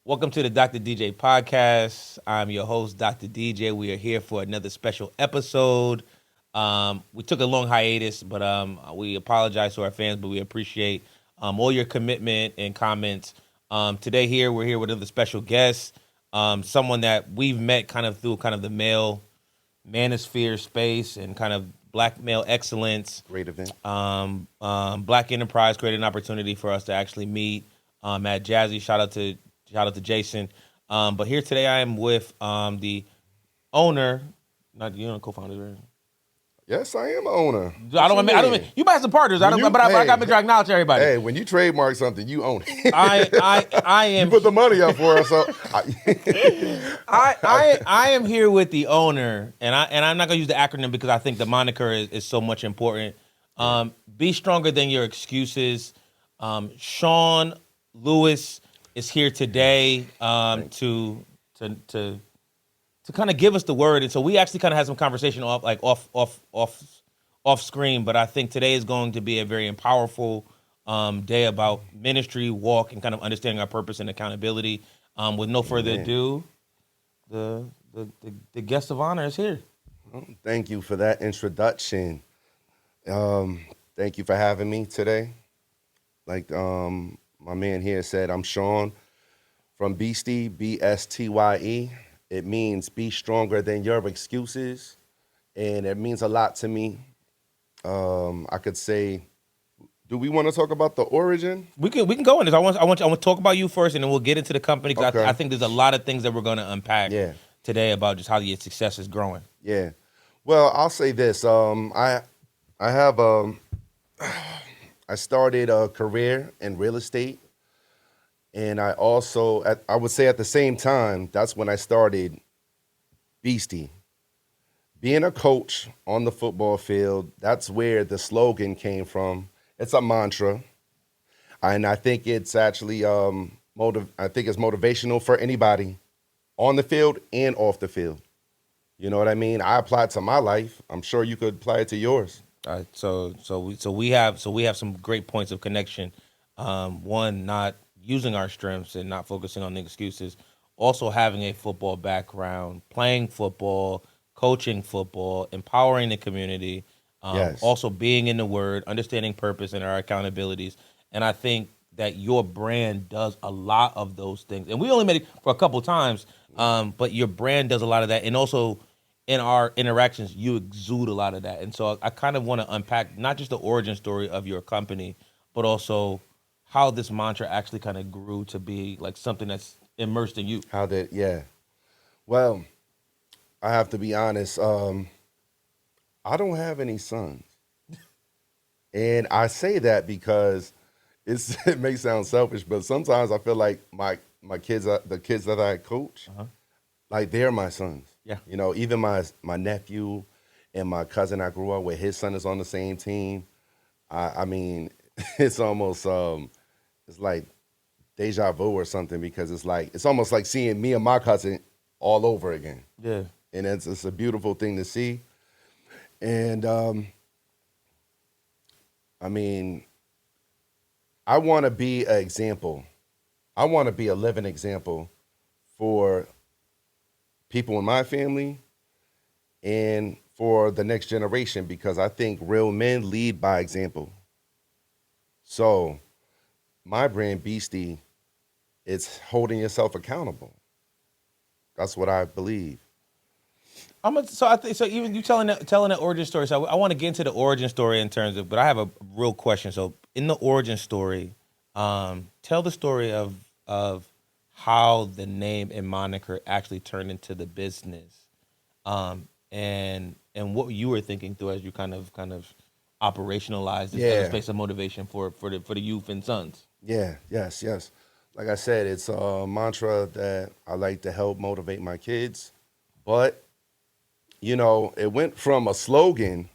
Welcome to the DrDJpodcast. I'm your host, Dr. DJ. We are here for another special episode. We took a long hiatus, but we apologize to our fans, but we appreciate all your commitment and comments. We're here with another special guest, someone that we've met kind of through kind of the male manosphere space and kind of black male excellence. Great event. Black Enterprise created an opportunity for us to actually meet at Jazzy. Shout out to Jason. But here today I am with the owner, not the co-founder. Right? Yes, I am an owner. I don't. You buy some partners. I got to make sure I acknowledge everybody. Hey, when you trademark something, you own it. I am. You put the money up for us. So I am here with the owner, and I'm not gonna use the acronym because I think the moniker is so much important. Be stronger than your excuses. Sean Lewis is here today to kind of give us the word, and so we actually kind of had some conversation off screen. But I think today is going to be a very powerful day about ministry, walk, and kind of understanding our purpose and accountability. With no further ado, the guest of honor is here. Well, thank you for that introduction. Thank you for having me today. Like my man here said, I'm Sean from BSTYE, BSTYE. It means be stronger than your excuses, and it means a lot to me. I could say, do we want to talk about the origin? We can go in this. I want to talk about you first, and then we'll get into the company. Because Okay. I think there's a lot of things that we're going to unpack today about just how your success is growing. Yeah. Well, I'll say this. I started a career in real estate, and I also, I would say at the same time, that's when I started BSTYE. Being a coach on the football field, that's where the slogan came from. It's a mantra, and I think it's actually I think it's motivational for anybody on the field and off the field. You know what I mean? I apply it to my life. I'm sure you could apply it to yours. All right, so we have some great points of connection. One, not using our strengths and not focusing on the excuses. Also having a football background, playing football, coaching football, empowering the community. Yes. Also being in the Word, understanding purpose and our accountabilities. And I think that your brand does a lot of those things. And we only met it for a couple times, but your brand does a lot of that. And also in our interactions, you exude a lot of that. And so I kind of want to unpack not just the origin story of your company, but also how this mantra actually kind of grew to be like something that's immersed in you. Well, I have to be honest. I don't have any sons. And I say that because it may sound selfish, but sometimes I feel like my kids, the kids that I coach, like they're my sons. Yeah. You know, even my nephew and my cousin I grew up with, his son is on the same team. I mean, it's almost it's like deja vu or something, because it's almost like seeing me and my cousin all over again. Yeah. And it's a beautiful thing to see. And I mean, I want to be an example. I want to be a living example for people in my family and for the next generation, because I think real men lead by example. So my brand, BSTYE, it's holding yourself accountable. That's what I believe. So even you telling the origin story. So I want to get into the origin story in terms of, but I have a real question. So in the origin story, tell the story of how the name and moniker actually turned into the business, and what you were thinking through as you kind of operationalized this as a space of motivation for the youth and sons. Yeah, yes. Like I said, it's a mantra that I like to help motivate my kids. But, you know, it went from a slogan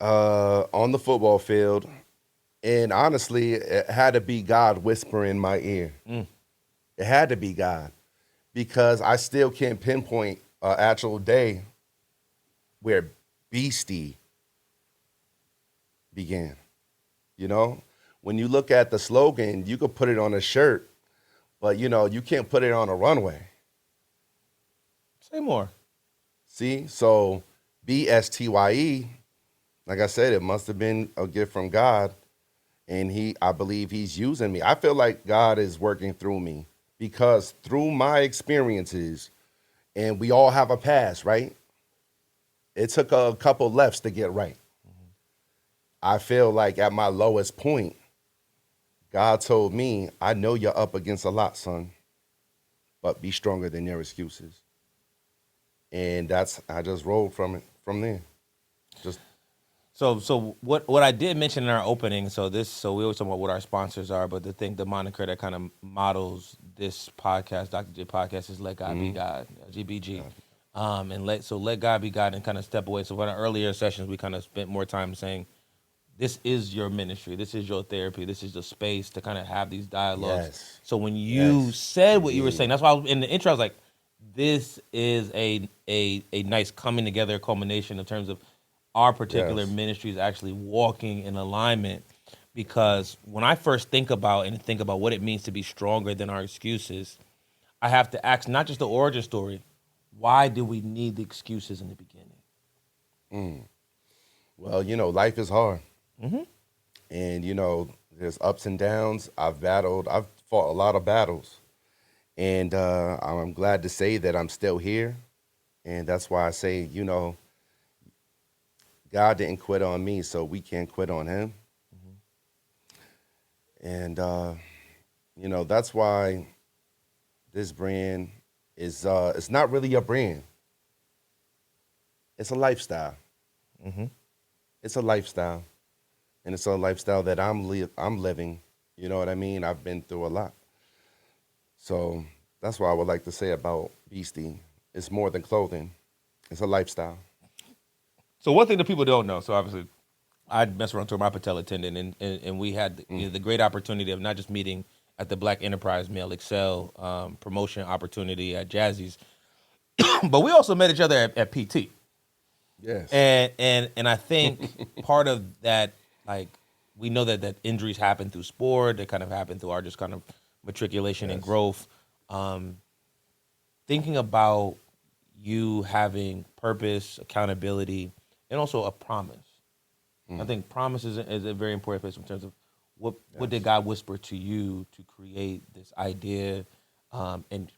on the football field, and honestly, it had to be God whispering in my ear. It had to be God, because I still can't pinpoint an actual day where BSTYE began. You know, when you look at the slogan, you could put it on a shirt, But, you can't put it on a runway. Say more. See? So BSTYE, like I said, it must have been a gift from God. And I believe he's using me. I feel like God is working through me because through my experiences, and we all have a past, right? It took a couple lefts to get right. I feel like at my lowest point, God told me, I know you're up against a lot, son, but be stronger than your excuses. And I just rolled from there. Just So what I did mention in our opening, so we always talk about what our sponsors are, but the moniker that kind of models this podcast, Dr. J Podcast, is Let God Be God, GBG. And let God be God and kind of step away. So in our earlier sessions, we kind of spent more time saying, this is your ministry, this is your therapy, this is the space to kind of have these dialogues. Yes. So when you said what you were saying, that's why in the intro I was like, this is a nice coming together culmination in terms of our particular ministries actually walking in alignment. Because when I first think about what it means to be stronger than our excuses, I have to ask not just the origin story, why do we need the excuses in the beginning? Well, life is hard. And, there's ups and downs. I've fought a lot of battles. And I'm glad to say that I'm still here. And that's why I say, God didn't quit on me, so we can't quit on him. And, that's why this brand is, it's not really a brand. It's a lifestyle. It's a lifestyle. And it's a lifestyle that I'm living. You know what I mean? I've been through a lot. So that's what I would like to say about BSTYE. It's more than clothing. It's a lifestyle. So one thing that people don't know, so obviously I messed around to my patella tendon, and we had the great opportunity of not just meeting at the Black Enterprise Male Excel promotion opportunity at Jazzy's, but we also met each other at PT. Yes. And I think part of that, like, we know that injuries happen through sport, they kind of happen through our just kind of matriculation and growth. Thinking about you having purpose, accountability, and also a promise. I think promise is a very important place in terms of what did God whisper to you to create this idea, and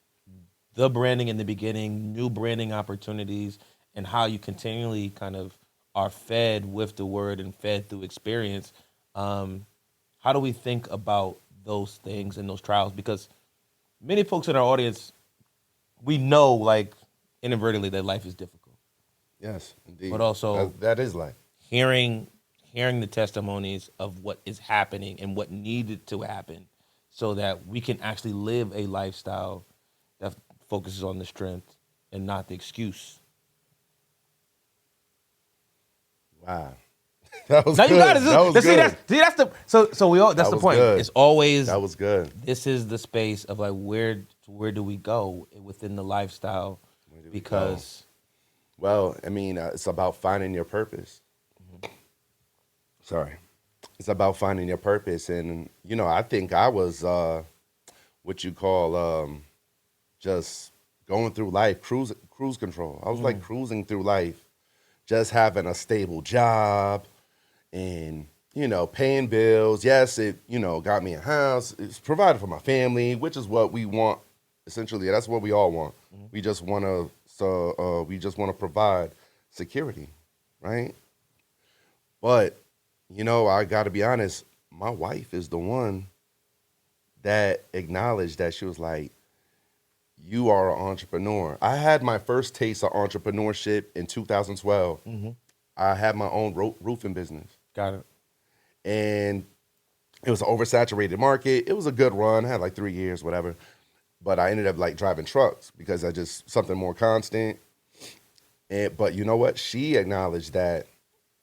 the branding in the beginning, new branding opportunities, and how you continually kind of are fed with the word and fed through experience. How do we think about those things and those trials? Because many folks in our audience, we know, like, inadvertently, that life is difficult. Yes, indeed. But also that is life. Hearing the testimonies of what is happening and what needed to happen so that we can actually live a lifestyle that focuses on the strength and not the excuse. Wow. That was now good. You got it. That was good. That's the so we all that's the point. Good. It's always that was good. This is the space of like where do we go within the lifestyle? Because well, I mean, it's about finding your purpose. Sorry. It's about finding your purpose. And, I think I was what you call just going through life, cruise control. I was like cruising through life, just having a stable job and, paying bills. Yes, it, got me a house. It's provided for my family, which is what we want. Essentially, that's what we all want. We just want to provide security, right? But, I got to be honest, my wife is the one that acknowledged that. She was like, you are an entrepreneur. I had my first taste of entrepreneurship in 2012. I had my own roofing business. Got it. And it was an oversaturated market. It was a good run. I had like 3 years, whatever. But I ended up like driving trucks because I just something more constant. But you know what? She acknowledged that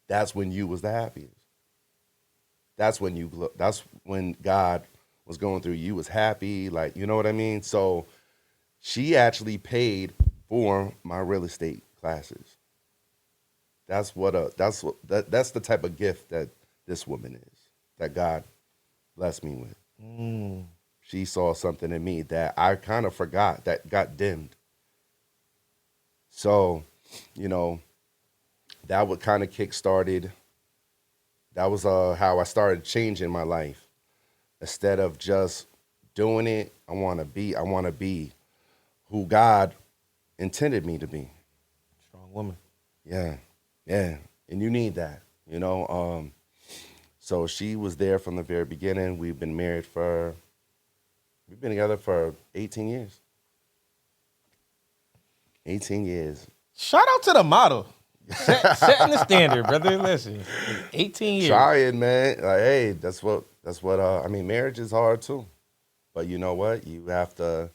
that's when you was the happiest. That's when God was going through. You was happy, like, you know what I mean? So she actually paid for my real estate classes. That's the type of gift that this woman is, that God blessed me with. she saw something in me that I kind of forgot, that got dimmed. So, you know, that would kind of kick started. That was how I started changing my life. Instead of just doing it, I want to be who God intended me to be. Strong woman. Yeah, yeah, and you need that, So she was there from the very beginning. We've been together for 18 years. 18 years. Shout out to the model. Setting the standard, brother. Listen, 18 years. Trying, man. Like, hey, that's what. I mean, marriage is hard too, but you know what? You have to.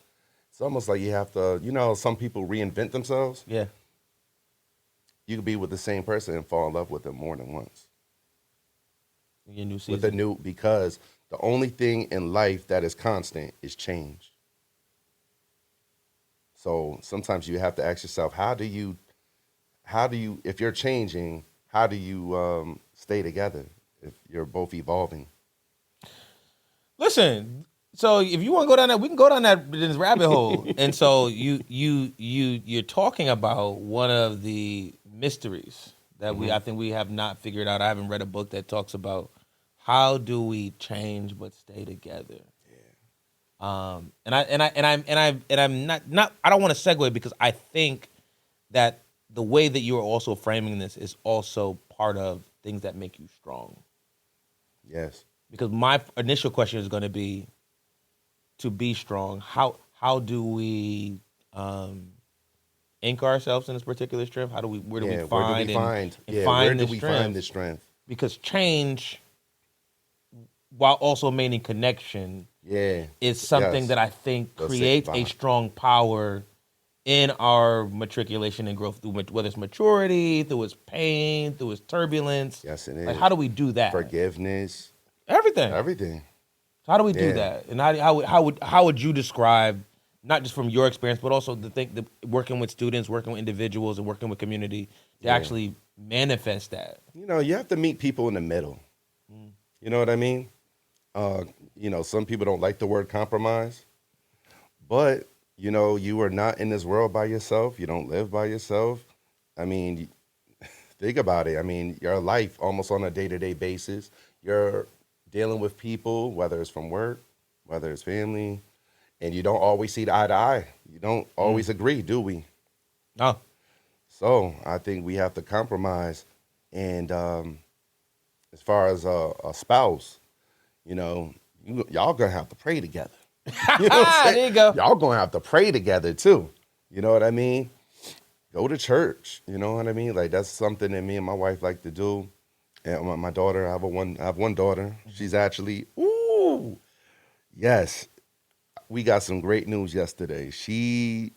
It's almost like you have to. Some people reinvent themselves. Yeah. You could be with the same person and fall in love with them more than once. Your new season. Because the only thing in life that is constant is change. So sometimes you have to ask yourself, how do you, if you're changing, how do you stay together if you're both evolving? Listen, so if you want to go down that, we can go down this rabbit hole. And so you're talking about one of the mysteries that I think we have not figured out. I haven't read a book that talks about how do we change but stay together. And I'm not I don't want to segue because I think that the way that you are also framing this is also part of things that make you strong. Yes. Because my initial question is going to be, to be strong, how do we anchor ourselves in this particular strength? Where do we find the strength? Because change, while also maintaining connection, is something that I think creates a strong power in our matriculation and growth, through whether it's maturity, through its pain, through its turbulence. Yes, it is. Like, how do we do that? Forgiveness. Everything. So how do we do that? And how would you describe, not just from your experience, but also the working with students, working with individuals, and working with community to actually manifest that? You have to meet people in the middle. You know what I mean? Some people don't like the word compromise, but you are not in this world by yourself. You don't live by yourself. I mean, think about it. I mean, your life almost on a day-to-day basis, you're dealing with people, whether it's from work, whether it's family, and you don't always see eye to eye. You don't always agree, do we? No. So I think we have to compromise. And as far as a spouse, y'all gonna have to pray together. There you go. Y'all gonna have to pray together too. You know what I mean? Go to church. You know what I mean? Like, that's something that me and my wife like to do. And my daughter, I have one daughter. She's actually, yes. We got some great news yesterday. She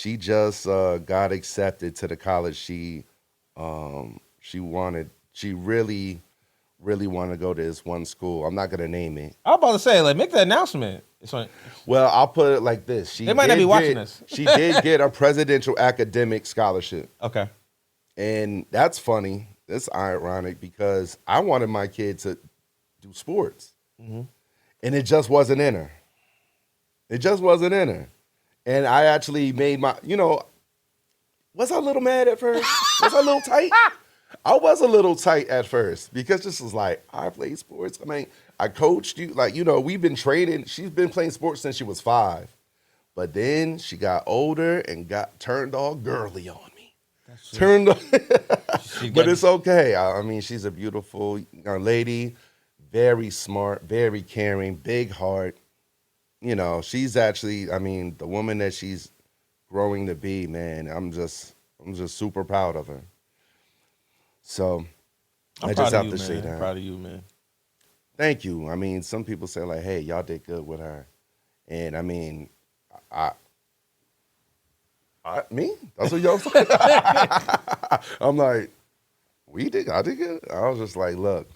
just got accepted to the college she really wanted to go to this one school. I'm not gonna name it. I was about to say, like, make the announcement. Well, I'll put it like this. They might not be watching this. She did get a presidential academic scholarship. Okay. And that's funny. That's ironic because I wanted my kid to do sports. And it just wasn't in her. And I actually made was I a little mad at first? Was I a little tight? I was a little tight at first because this was like, I played sports. I mean, I coached you. Like, we've been training. She's been playing sports since she was 5. But then she got older and got turned all girly on me. But it's okay. I mean, she's a beautiful young lady, very smart, very caring, big heart. She's actually, the woman that she's growing to be, man, I'm just super proud of her. So I just have to say that. I'm proud of you, man. Thank you. I mean, some people say, like, hey, y'all did good with her. And I mean, me? That's what y'all say? I'm like, I did good. I was just like, look,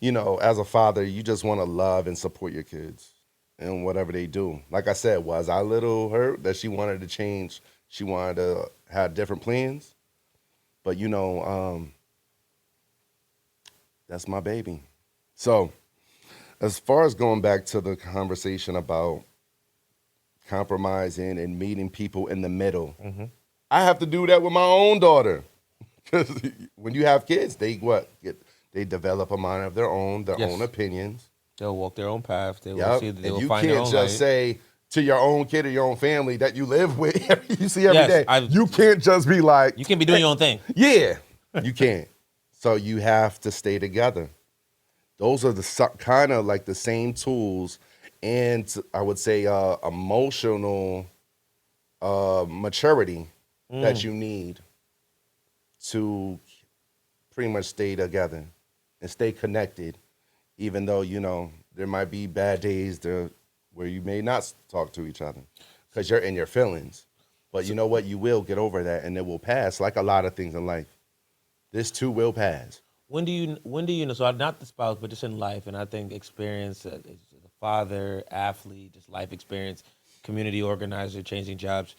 as a father, you just want to love and support your kids and whatever they do. Like I said, was I a little hurt that she wanted to change? She wanted to have different plans. But, that's my baby. So as far as going back to the conversation about compromising and meeting people in the middle. Mm-hmm. I have to do that with my own daughter. Because when you have kids, they develop a mind of their own Yes. opinions. They'll walk their own path. They will Yep. see that they And will you find their can't own just light. say to your own kid or your own family that you live with, you see every Yes, day. You can't just be like, You can be doing your own thing. yeah, you can't. So you have to stay together. Those are the kind of like the same tools, and I would say emotional maturity that you need to pretty much stay together and stay connected, even though, there might be bad days where you may not talk to each other because you're in your feelings. But you know what? You will get over that, and it will pass, like a lot of things in life. This too will pass. When do you know? So not the spouse, but just in life, and I think experience, as a father, athlete, just life experience, community organizer, changing jobs,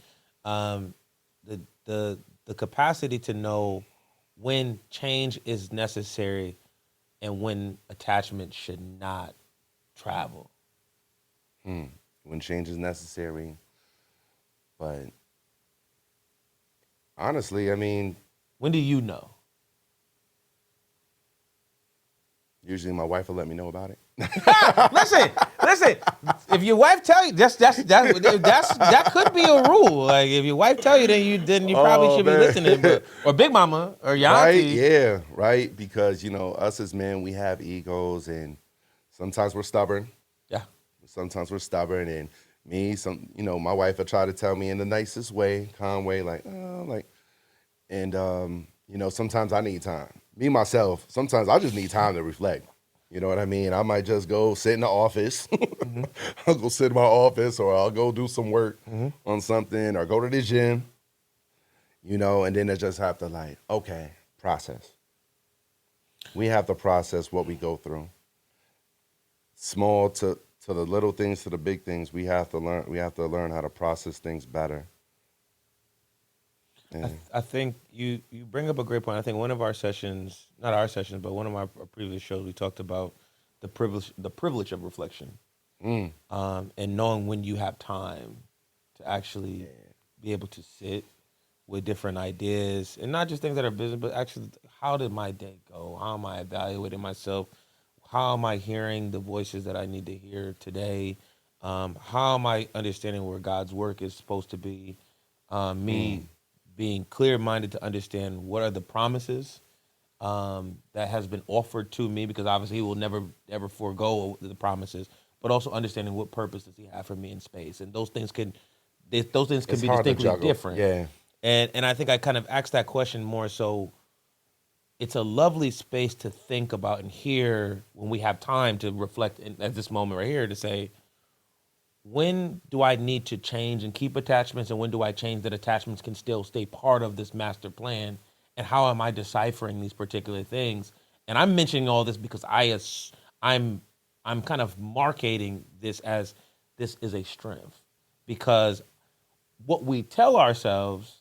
the capacity to know when change is necessary and when attachment should not travel. When change is necessary. But honestly, I mean, When do you know? usually my wife will let me know about it. Listen. If your wife tell you, that could be a rule. Like if your wife tell you, then you probably should be listening. But, or big mama or your Right? auntie. Yeah, right. Because us as men, we have egos, and sometimes we're stubborn. Yeah. Sometimes we're stubborn, and my wife will try to tell me in the nicest way, calm way, like, oh, like, and sometimes I need time. Me myself, sometimes I just need time to reflect. You know what I mean? I might just go sit in the office. Mm-hmm. I'll go sit in my office, or I'll go do some work on something, or go to the gym. And then I just have to process. We have to process what we go through. Small to the little things, to the big things, we have to learn how to process things better. I think you bring up a great point. I think one of our sessions, not our sessions, but one of our previous shows, we talked about the privilege of reflection, and knowing when you have time to actually be able to sit with different ideas, and not just things that are business, but actually, how did my day go? How am I evaluating myself? How am I hearing the voices that I need to hear today? How am I understanding where God's work is supposed to be? Me being clear-minded to understand what are the promises that has been offered to me, because obviously He will never ever forego the promises, but also understanding what purpose does He have for me in space, and those things can be It's hard to distinctly juggle. different. Yeah. And I think I kind of asked that question more so. It's a lovely space to think about and hear when we have time to reflect at this moment right here to say, when do I need to change and keep attachments, and when do I change that attachments can still stay part of this master plan, and how am I deciphering these particular things? And I'm mentioning all this because I'm kind of marketing this as this is a strength, because what we tell ourselves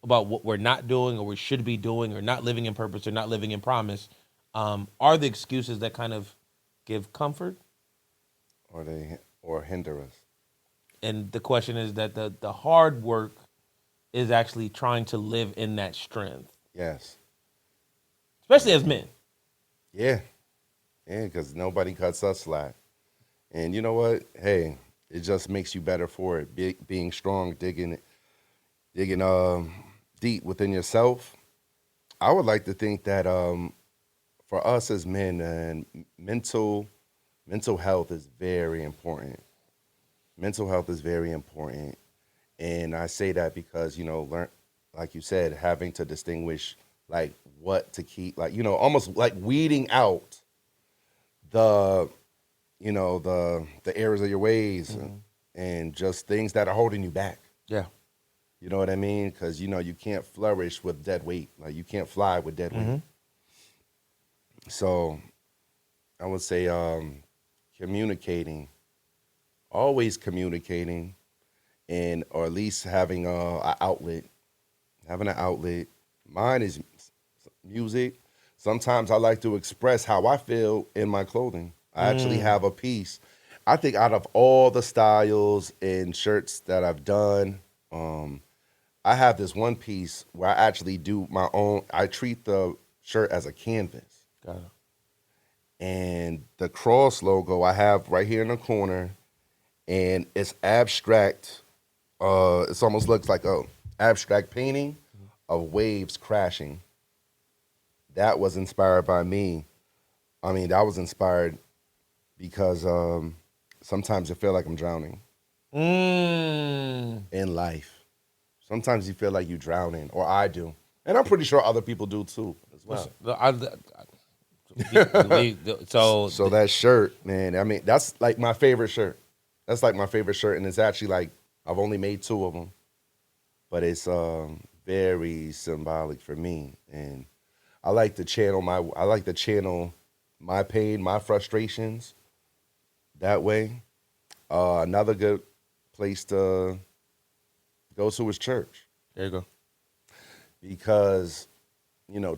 about what we're not doing or we should be doing, or not living in purpose or not living in promise, are the excuses that kind of give comfort. Or hinder us. And the question is that the hard work is actually trying to live in that strength, Yes. especially as men. Yeah. Yeah, because nobody cuts us slack. And you know what? Hey, it just makes you better for it. Being strong, digging deep within yourself. I would like to think that for us as men, and mental health is very important. Mental health is very important. And I say that because, learn, like you said, having to distinguish like what to keep, like, almost like weeding out the, the errors of your ways, and just things that are holding you back. Yeah. You know what I mean? Because, you can't flourish with dead weight. Like, you can't fly with dead weight. So I would say communicating, always communicating, and or at least having an outlet. Having an outlet. Mine is music. Sometimes I like to express how I feel in my clothing. I actually have a piece. I think out of all the styles and shirts that I've done, I have this one piece where I actually do my own. I treat the shirt as a canvas, Got it. and the cross logo I have right here in the corner, and it's abstract. It almost looks like a abstract painting of waves crashing. That was inspired by me. I mean, that was inspired because sometimes I feel like I'm drowning in life. Sometimes you feel like you're drowning, or I do, and I'm pretty sure other people do too as well. So that shirt, man. I mean, that's like my favorite shirt. That's like my favorite shirt, and it's actually like I've only made 2 of them, but it's very symbolic for me, and I like to channel my pain, my frustrations that way. Another good place to go to is church. There you go. Because,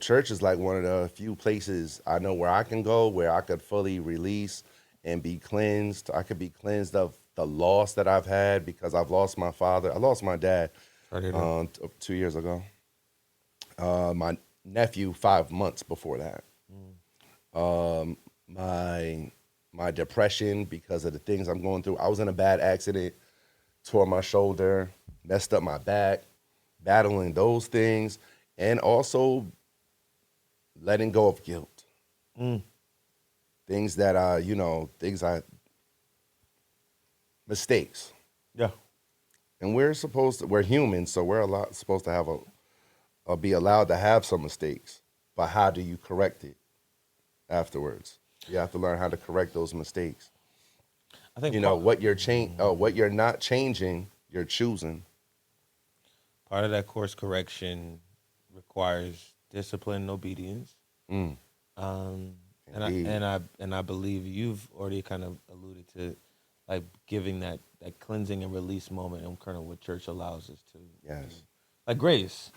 church is like one of the few places I know where I can go, where I could fully release and be cleansed. I could be cleansed of the loss that I've had because I've lost my father. I lost my dad 2 years ago. My nephew 5 months before that. My depression because of the things I'm going through. I was in a bad accident, tore my shoulder, messed up my back, battling those things, and also letting go of guilt. Things that mistakes. Yeah. And we're humans, so we're supposed to have be allowed to have some mistakes. But how do you correct it afterwards? You have to learn how to correct those mistakes. I think what you're not changing, you're choosing. part of that course correction requires discipline and obedience. Mm. And I believe you've already kind of alluded to, like, giving that cleansing and release moment, and kind of what church allows us to. Yes. Like grace,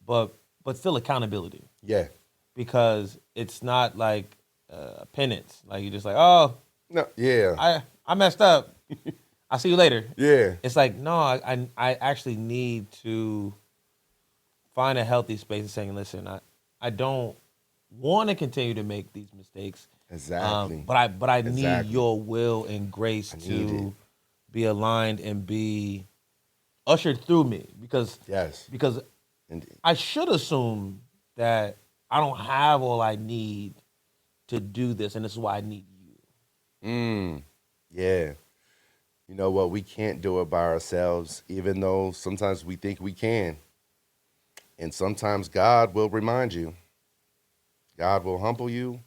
but still accountability. Yeah. Because it's not like penance. Like you're just like, oh, No. Yeah. I messed up. I'll see you later. Yeah. It's like, no, I actually need to find a healthy space of saying, listen, I don't want to continue to make these mistakes. Exactly. But I need Exactly. your will and grace to be aligned and be ushered through me. Because Indeed. I should assume that I don't have all I need to do this, and this is why I need you. Yeah. You know what? We can't do it by ourselves, even though sometimes we think we can. And sometimes God will remind you. God will humble you.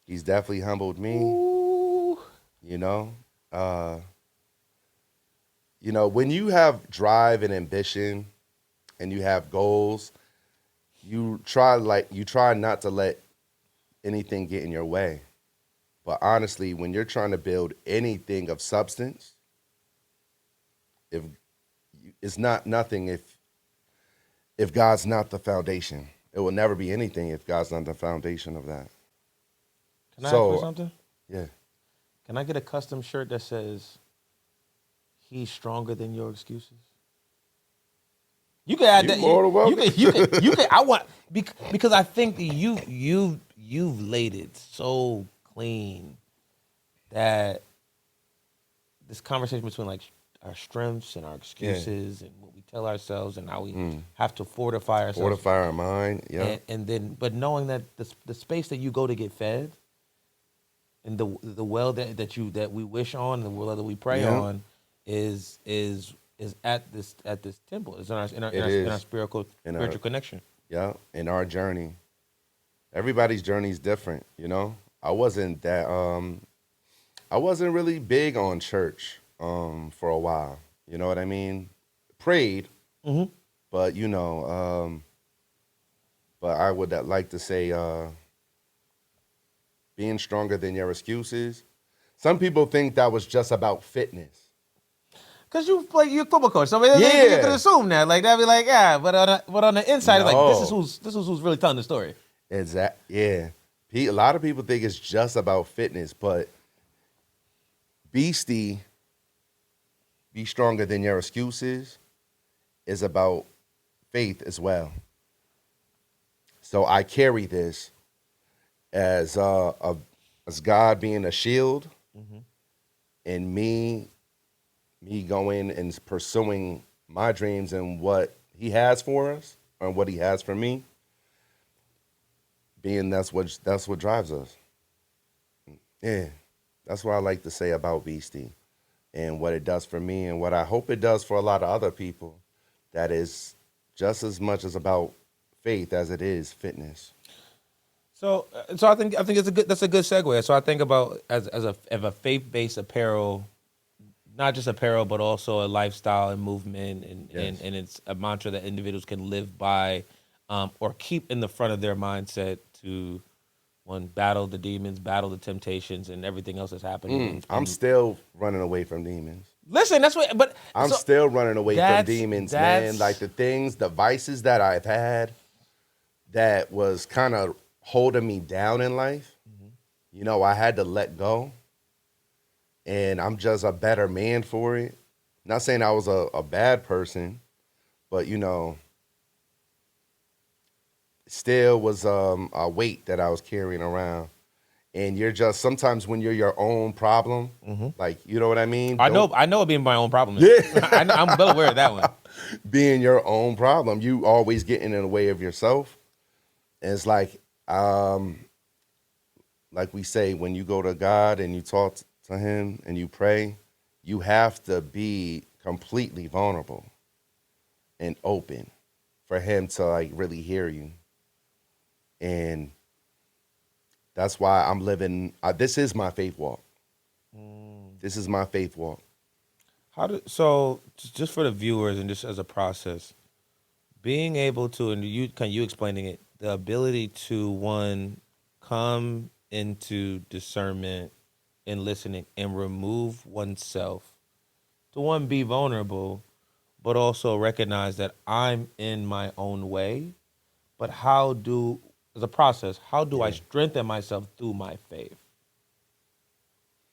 He's definitely humbled me. Ooh. When you have drive and ambition and you have goals, you try not to let anything get in your way. But honestly, when you're trying to build anything of substance, if it's not nothing if God's not the foundation. It will never be anything if God's not the foundation of that. Can I ask for something? Yeah. Can I get a custom shirt that says, "He's stronger than your excuses"? You can add You that. more than welcome. You can. I want because I think that you've laid it so clean that this conversation between like our strengths and our excuses and what we tell ourselves and how we have to fortify ourselves, Fortify our mind. Yeah. and then but knowing that the space that you go to get fed and the well that we wish on, the well that we pray on is at this temple. It's in our spiritual connection. Yeah, in our journey. Everybody's journey is different, I wasn't really big on church for a while. You know what I mean? Prayed, but but I would like to say being stronger than your excuses. Some people think that was just about fitness. Cause you're a football coach, so you could assume that, like that'd be like, yeah, but on the inside, it's like this is who's really telling the story. Exactly. Yeah. A lot of people think it's just about fitness, but BSTYE, be stronger than your excuses, is about faith as well. So I carry this as as God being a shield, Mm-hmm. and me going and pursuing my dreams and what He has for us and what He has for me. Being that's what drives us. Yeah, that's what I like to say about BSTYE and what it does for me and what I hope it does for a lot of other people. That is just as much as about faith as it is fitness. So I think it's a good that's a good segue. So I think about as a faith based apparel, not just apparel, but also a lifestyle and movement, Yes. and it's a mantra that individuals can live by, or keep in the front of their mindset to one battle the demons, battle the temptations, and everything else that's happening. I'm still running away from demons. Listen, that's what. But I'm so still running away from that's demons, man. Like the vices that I've had that was kind of holding me down in life, I had to let go. And I'm just a better man for it. Not saying I was a bad person, but, still was a weight that I was carrying around. And you're just, sometimes when you're your own problem, like, you know what I mean? I know it being my own problem. Yeah. I'm well aware of that one. Being your own problem, you always getting in the way of yourself. And it's like we say, when you go to God and you talk to Him and you pray, you have to be completely vulnerable and open for Him to like really hear you. And that's why I'm living. This is my faith walk. This is my faith walk. So just for the viewers and just as a process, being able to, and you explaining it, the ability to one come into discernment and listening and remove oneself, to one be vulnerable, but also recognize that I'm in my own way. But as a process, how do I Yeah. strengthen myself through my faith,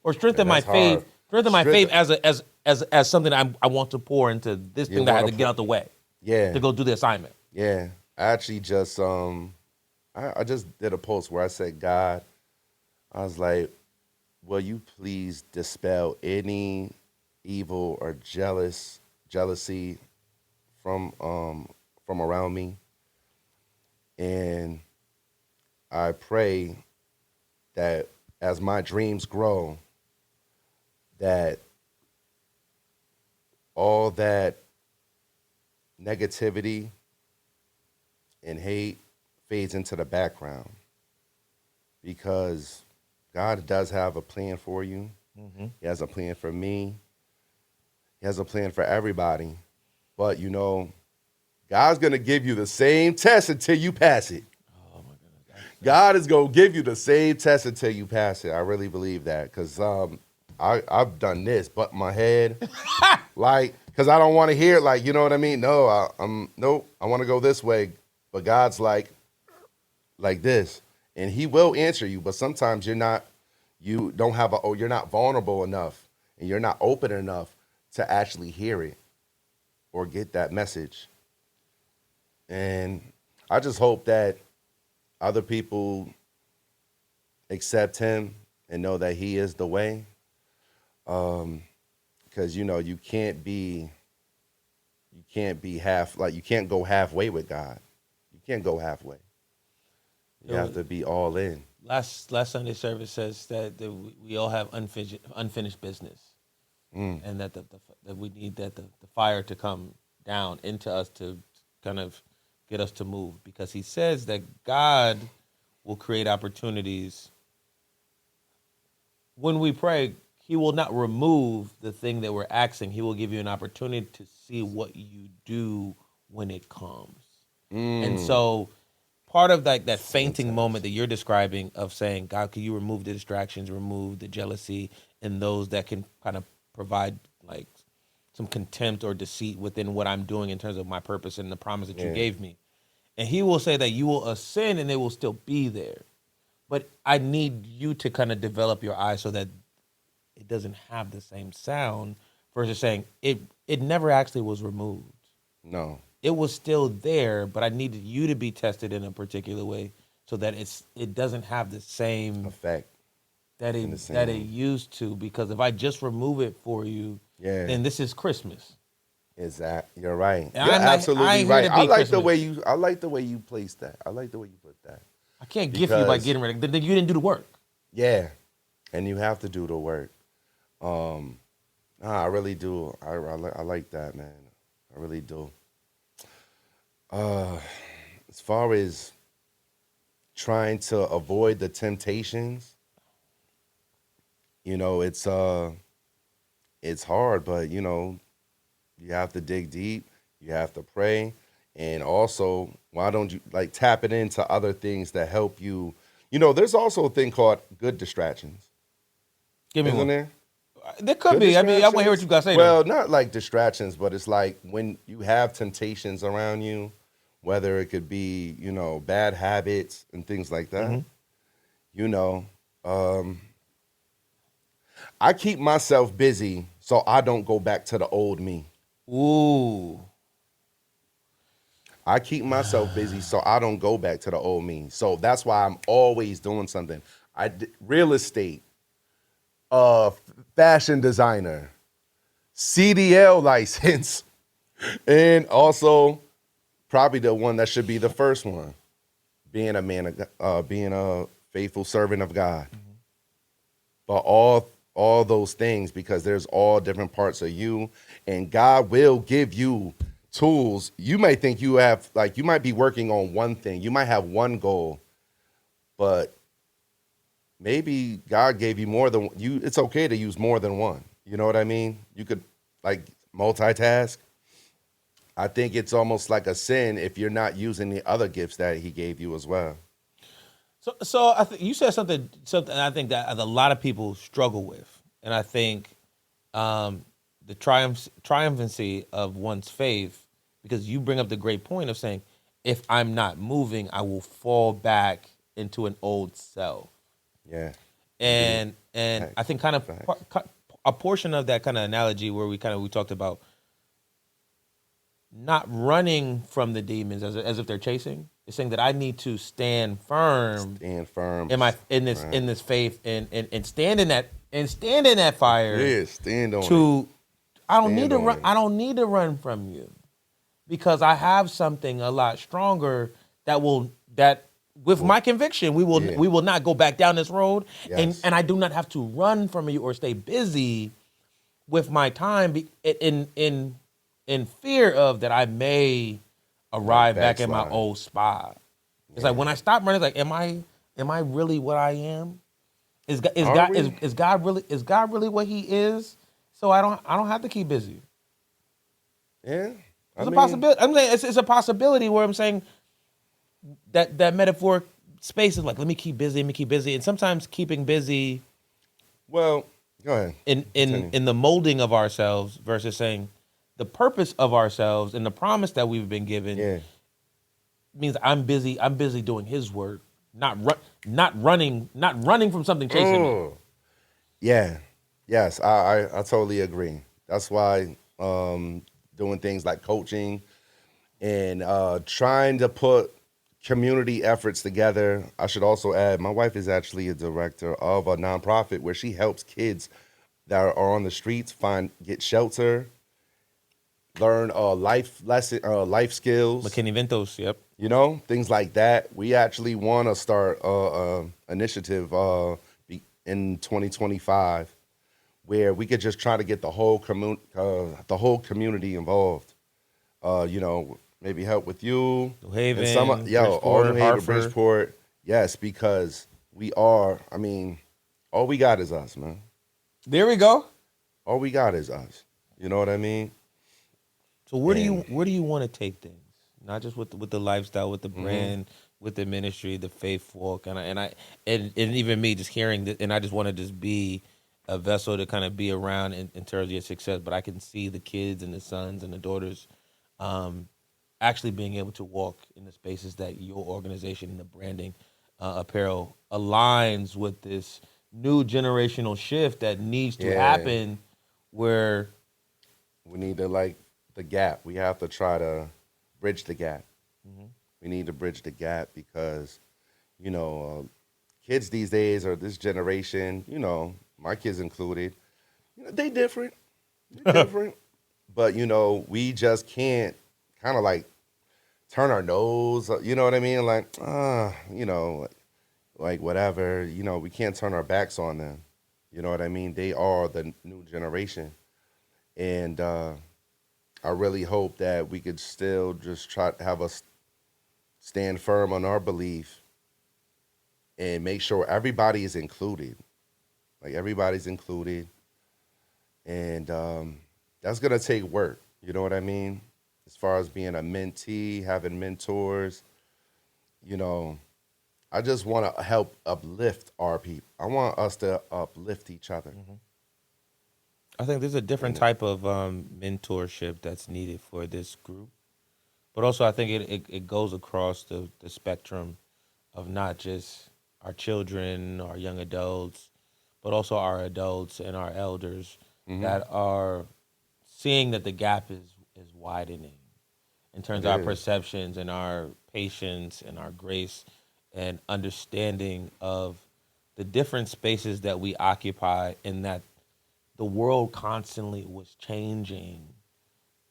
or Man, that's hard. strengthen my faith Strength- as something I want to pour into this You thing that I had wanna to get pour- out the way Yeah, to go do the assignment. yeah. I actually just I just did a post where I said, God, I was like, will you please dispel any evil or jealousy from around me? And I pray that as my dreams grow, that all that negativity and hate fades into the background, because God does have a plan for you. He has a plan for me. He has a plan for everybody. But God's going to give you the same test until you pass it. Oh my goodness. God is going to give you the same test until you pass it. I really believe that, because I've done this, but my head, because I don't want to hear it, you know what I mean? No, nope, I want to go this way. But God's like this, and He will answer you. But sometimes you're not vulnerable enough, and you're not open enough to actually hear it or get that message. And I just hope that other people accept Him and know that He is the way. Because you can't be you can't go halfway with God. You can't go halfway. You have to be all in. Last Sunday service says that we all have unfinished business, and that that we need the fire to come down into us to kind of get us to move, because He says that God will create opportunities when we pray. He will not remove the thing that we're asking. He will give you an opportunity to see what you do when it comes. And so part of that fainting moment that you're describing, of saying, God, can you remove the distractions, remove the jealousy, and those that can kind of provide like some contempt or deceit within what I'm doing in terms of my purpose and the promise that you gave me. And He will say that you will ascend and they will still be there. But I need you to kind of develop your eyes so that it doesn't have the same sound versus saying it never actually was removed. No. It was still there, but I needed you to be tested in a particular way so that it doesn't have the same Effect. that In the it same. used to. Because if I just remove it for you, Yeah. then this is Christmas. Exactly. You're right. And You're I absolutely ain't here right. to be Christmas. I like the way you place that. I like the way you put that. I can't gift you by Because getting rid of it. Then you didn't do the work. yeah, and you have to do the work. I really do. I like that, man. I really do. Uh, as far as trying to avoid the temptations, it's hard, but you have to dig deep. You have to pray, and also, why don't you like tap it into other things that help you? There's also a thing called good distractions, Give me isn't one. there? There could Good be. I mean, I want to hear what distractions? you got to say, though. Well, not like distractions, but it's like when you have temptations around you, whether it could be, bad habits and things like that. Mm-hmm. You know, um, I keep myself busy so I don't go back to the old me. Ooh. I keep myself busy so I don't go back to the old me. So that's why I'm always doing something. Real estate, fashion designer, CDL license, and also probably the one that should be the first one, being a man of, being a faithful servant of God. But all those things, because there's all different parts of you, and God will give you tools. You might think you have, like, you might be working on one thing. You might have one goal, but maybe God gave you more than you. It's okay to use more than one. You know what I mean? You could like multitask. I think it's almost like a sin if you're not using the other gifts that he gave you as well. So I think you said something I think that a lot of people struggle with, and I think the triumphancy of one's faith, because you bring up the great point of saying, if I'm not moving, I will fall back into an old self, Yeah. and Facts. I think kind of Facts. a portion of that kind of analogy where we talked about not running from the demons as if they're chasing. It's saying that I need to stand firm Stand firm. in this faith and stand in that fire. Yeah, stand on it. I don't need to Stand on run. it. I don't need to run from you, because I have something a lot stronger that with my conviction we will not go back down this road, Yes. and I do not have to run from you or stay busy with my time in fear of that I may arrive back in my backslide. old spot. It's like when I stop running, it's like, am I really what I am? Is God really what He is? So I don't have to keep busy. Yeah. It's a possibility. I'm saying it's a possibility where I'm saying that metaphoric space is like, let me keep busy, and sometimes keeping busy Well, go ahead. in the molding of ourselves versus saying the purpose of ourselves and the promise that we've been given means I'm busy doing His work, not running from something chasing me. Yeah. Yes, I totally agree. That's why doing things like coaching and trying to put community efforts together. I should also add, my wife is actually a director of a nonprofit where she helps kids that are on the streets get shelter, learn life skills. McKinney Ventos, yep. Things like that. We actually want to start an initiative in 2025 where we could just try to get the whole community involved. Maybe help with you, New Haven, all New Haven, Hartford. Bridgeport. Yes, because we are. I mean, all we got is us, man. There we go. All we got is us. You know what I mean? So where do you want to take things? Not just with the lifestyle, with the brand, with the ministry, the faith walk, and even me just hearing this, and I just want to just be a vessel to kind of be around in terms of your success. But I can see the kids and the sons and the daughters actually being able to walk in the spaces that your organization and the branding apparel aligns with this new generational shift that needs to Yeah. happen where We need to like the gap. We have to try to bridge the gap. We need to bridge the gap because, you know, kids these days or this generation, you know, my kids included, you know, they different. They're different. But, you know, we just can't kind of like turn our nose, you know what I mean? Like, you know, like whatever, you know, we can't turn our backs on them. You know what I mean? They are the new generation. And I really hope that we could still just try to have us stand firm on our belief and make sure everybody is included. Like everybody's included. And that's going to take work. You know what I mean? As far as being a mentee, having mentors, you know, I just want to help uplift our people. I want us to uplift each other. I think there's a different And type of mentorship that's needed for this group. But also I think it goes across the spectrum of not just our children, our young adults, but also our adults and our elders that are seeing that the gap is widening in terms it of our is. perceptions and our patience and our grace and understanding of the different spaces that we occupy and that the world constantly was changing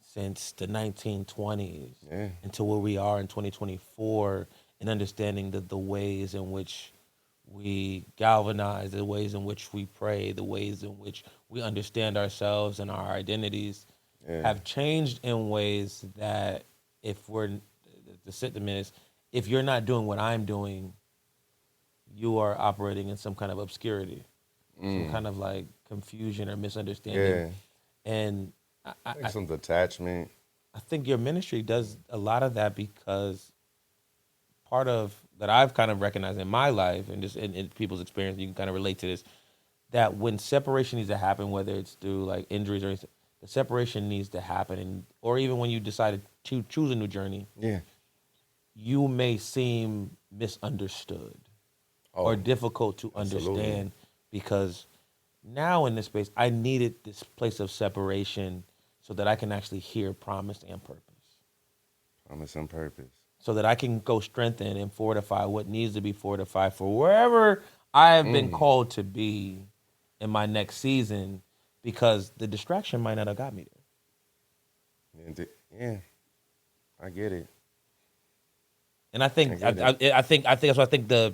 since the 1920s Yeah. into where we are in 2024 and understanding the ways in which we galvanize, the ways in which we pray, the ways in which we understand ourselves and our identities Yeah. have changed in ways that if we're the sentiment is if you're not doing what I'm doing, you are operating in some kind of obscurity, some kind of like confusion or misunderstanding. Yeah. And I, Like I, some detachment. I think your ministry does a lot of that because part of that I've kind of recognized in my life and just in people's experience, you can kind of relate to this, that when separation needs to happen, whether it's through like injuries or anything, the separation needs to happen. And, or even when you decide to choose a new journey, Yeah. you may seem misunderstood or Oh, difficult to absolutely. understand because now in this space, I needed this place of separation so that I can actually hear promise and purpose. Promise on purpose. So that I can go strengthen and fortify what needs to be fortified for wherever I have been called to be in my next season because the distraction might not have got me there. Yeah. I get it. And I I think get it. I think that's why I think the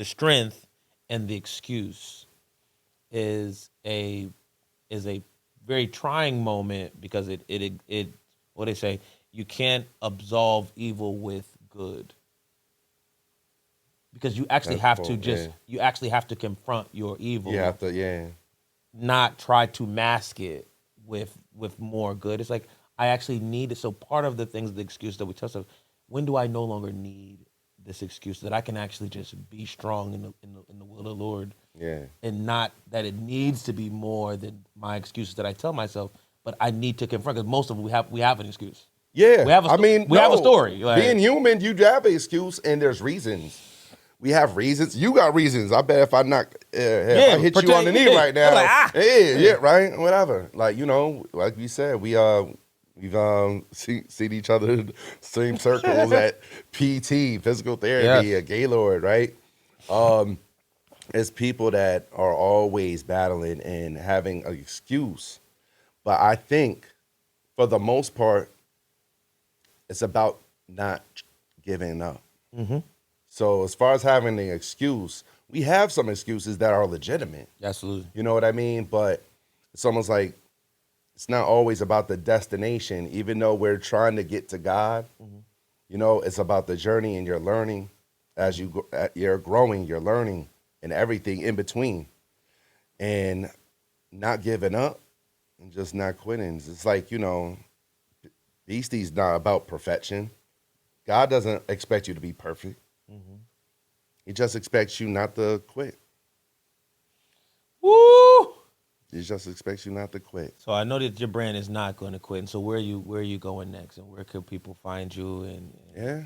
strength and the excuse is a very trying moment because it what they say, you can't absolve evil with good. Because you actually That's have to cool. just Yeah. you actually have to confront your You evil, have to, yeah. not try to mask it with more good. It's like I actually need it. So part of the things, the excuse that we tell ourselves, when do I no longer need this excuse that I can actually just be strong in the will of the Lord Yeah. and not that it needs to be more than my excuses that I tell myself, but I need to confront because most of them we have an excuse. Yeah. I mean, We have a no. story. Being Like, human, you have an excuse and there's reasons. We have reasons. You got reasons. I bet if I knock, if I yeah, hit you on the knee right I'm like, now, yeah, right, whatever. Like you know, like we said, we've seen each other in the same circles at PT, physical therapy, yes. at Gaylord, right? It's people that are always battling and having an excuse, but I think for the most part, it's about not giving up. So as far as having an excuse, we have some excuses that are legitimate. Absolutely. You know what I mean? But it's almost like it's not always about the destination, even though we're trying to get to God. You know, it's about the journey and you're learning as you're growing, you're learning and everything in between. And not giving up and just not quitting. It's like, you know, Beastie's not about perfection. God doesn't expect you to be perfect. He just expects you not to quit. Woo! He just expects you not to quit. So I know that your brand is not going to quit. And so where are you going next, and where could people find you Yeah.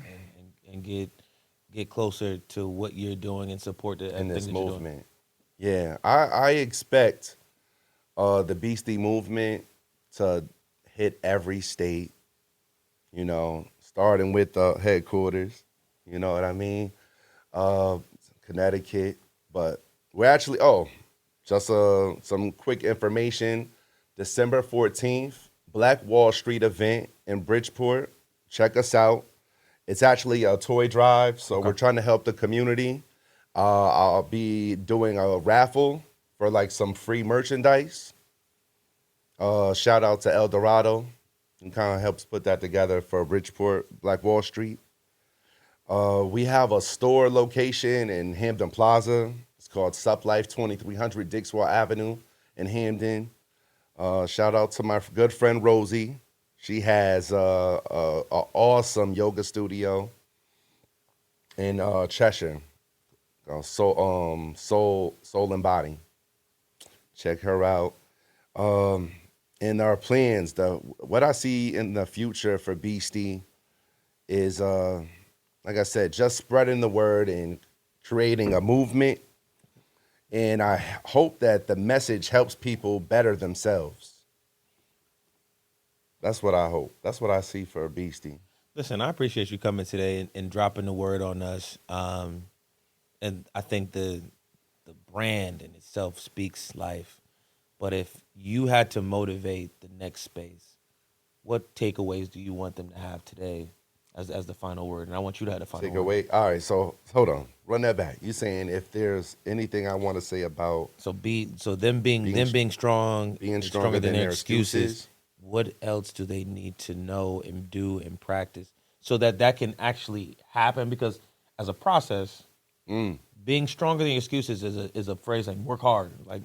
and get closer to what you're doing and support the In things this that you're doing? movement. Yeah, I expect the Beastie movement to hit every state, starting with the headquarters, you know what I mean? Uh, Connecticut, but we're actually, just some quick information. December 14th, Black Wall Street event in Bridgeport. Check us out. It's actually a toy drive, so Okay. we're trying to help the community. I'll be doing a raffle for like some free merchandise. Shout out to El Dorado. And kind of helps put that together for Bridgeport, Black Wall Street. We have a store location in Hampton Plaza. It's called Sup Life 2300 Dixwell Avenue in Hampton. Shout out to my good friend Rosie. She has a awesome yoga studio in Cheshire. Soul and Body. Check her out. In our plans, what I see in the future for Beastie is, like I said, just spreading the word and creating a movement. And I hope that the message helps people better themselves. That's what I hope. That's what I see for Beastie. Listen, I appreciate you coming today and dropping the word on us. And I think the brand in itself speaks life. But if you had to motivate the next space, what takeaways do you want them to have today as the final word? And I want you to have the final Take word. away. All right, so hold on. Run that back. You saying if there's anything I want to say about So them being strong, being and stronger than their excuses. What else do they need to know and do and practice so that can actually happen? Because as a process, being stronger than your excuses is a phrase like work hard. Like,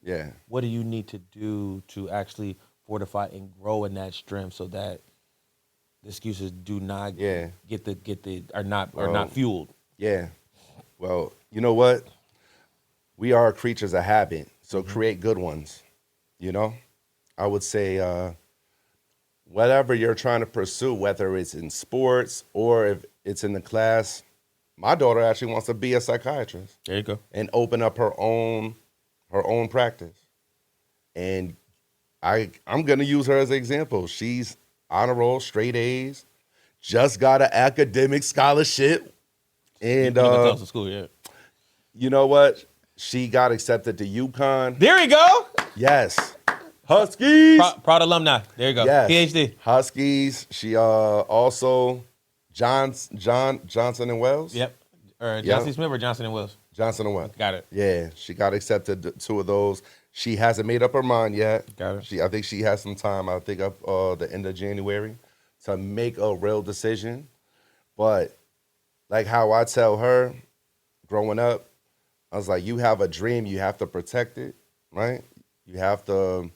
yeah, what do you need to do to actually fortify and grow in that strength so that the excuses do not are not fueled? yeah. Well, you know what? We are creatures of habit, so create good ones. I would say whatever you're trying to pursue, whether it's in sports or if it's in the class. My daughter actually wants to be a psychiatrist There you go. and open up her own practice. And I'm gonna use her as an example. She's honor roll, straight A's, just got an academic scholarship, and You went to school, yeah. you know what? She got accepted to UConn. There you go. Yes, Huskies. Proud alumni. There you go. Yes, PhD. Huskies. She also Johnson and Wells. Yep. Or Johnson Smith or Johnson and Wells. Johnson and Wells. Got it. Yeah, she got accepted to two of those. She hasn't made up her mind yet. Got it. I think she has some time. I think up the end of January to make a real decision. But like how I tell her, growing up, I was like, you have a dream, you have to protect it, right? You have to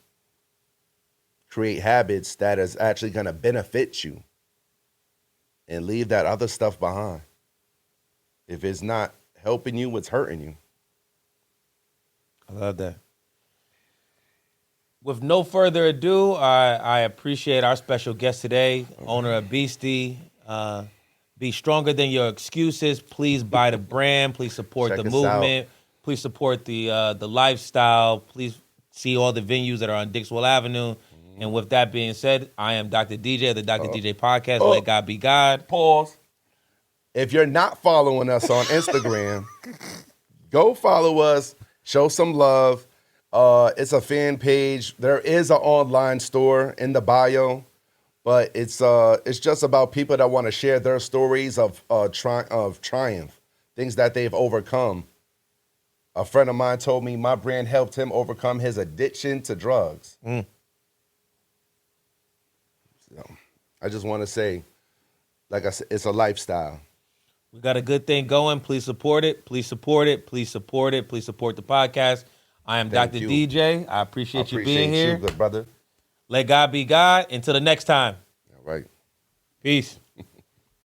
create habits that is actually going to benefit you and leave that other stuff behind. If it's not helping you, it's hurting you. I love that. With no further ado, I appreciate our special guest today, owner of Beastie. Be stronger than your excuses. Please buy the brand. Please support Check the us movement. Please support the lifestyle. Please see all the venues that are on Dixwell Avenue. And with that being said, I am Dr. DJ of the Dr. DJ Podcast. Let God be God. Pause. If you're not following us on Instagram, go follow us. Show some love. It's a fan page. There is an online store in the bio, but it's just about people that want to share their stories of triumph, things that they've overcome. A friend of mine told me my brand helped him overcome his addiction to drugs. So, I just want to say, like I said, it's a lifestyle. We got a good thing going. Please support it. Please support it. Please support it. Please support the podcast. I am Thank Dr. you. DJ. I appreciate you being Appreciate here. you, good brother. Let God be God. Until the next time. All right. Peace.